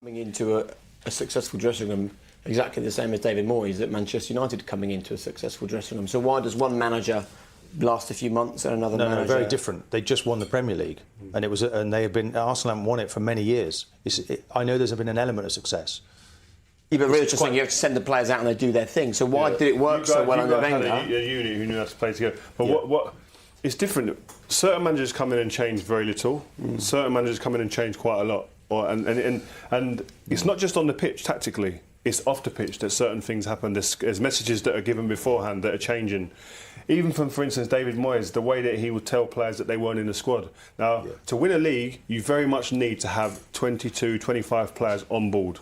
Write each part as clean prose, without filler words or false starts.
coming into a successful dressing room exactly the same as David Moyes at Manchester United coming into a successful dressing room. So why does one manager last a few months and another manager? No, very different. They just won the Premier League, and they have been. Arsenal haven't won it for many years. I know there's been an element of success. Yeah, but really just saying you have to send the players out and they do their thing. So why did it work so well under Wenger? A unit who knew how to play together. But Yeah. what it's different. Certain managers come in and change very little. Certain managers come in and change quite a lot. And it's not just on the pitch tactically. It's off the pitch that certain things happen. There's messages that are given beforehand that are changing. Even from, for instance, David Moyes, the way that he would tell players that they weren't in the squad. Now, to win a league, you very much need to have 22, 25 players on board.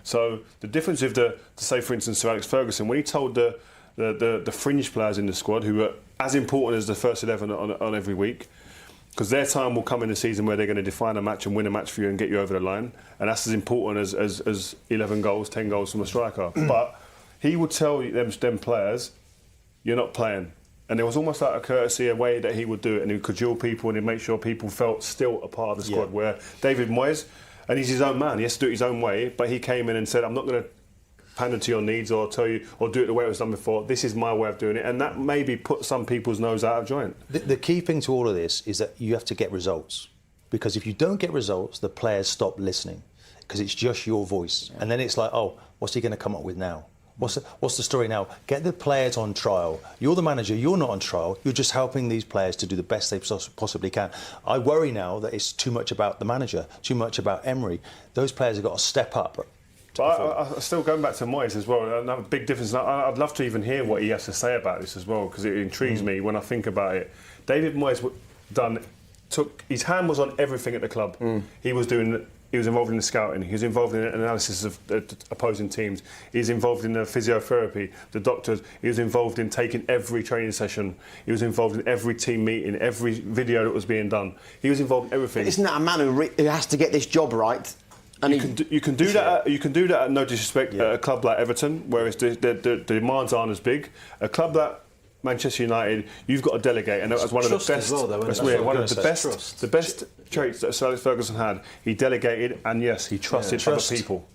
So the difference with say for instance, Sir Alex Ferguson, when he told the fringe players in the squad, who were as important as the first 11 on every week, because their time will come in the season where they're going to define a match and win a match for you and get you over the line, and that's as important as 11 goals, 10 goals from a striker. But he would tell them players, you're not playing. And there was almost like a courtesy, a way that he would do it, and he would cajole people and he'd make sure people felt still a part of the squad. Where David Moyes, and he's his own man, he has to do it his own way, but he came in and said, I'm not going to pander to your needs or tell you or do it the way it was done before. This is my way of doing it, and that maybe put some people's nose out of joint. The key thing to all of this is that you have to get results, because if you don't get results, the players stop listening, because it's just your voice, and then it's like, oh, what's he going to come up with now? What's the story now? Get the players on trial. You're the manager, you're not on trial. You're just helping these players to do the best they possibly can. I worry now that it's too much about the manager, too much about Emery. Those players have got to step up. But I still going back to Moyes as well, another big difference. I'd love to even hear what he has to say about this as well, because it intrigues me when I think about it. David Moyes took his hand was on everything at the club. He was involved in the scouting, he was involved in the analysis of opposing teams, he was involved in the physiotherapy, the doctors, he was involved in taking every training session, he was involved in every team meeting, every video that was being done. He was involved in everything. But isn't that a man who has to get this job right? And you can do that. You can do that. No disrespect, at a club like Everton, where the demands aren't as big. A club like Manchester United, you've got to delegate, and that was one of the best. One of the best traits that Sir Alex Ferguson had. He delegated, and yes, he trusted other people.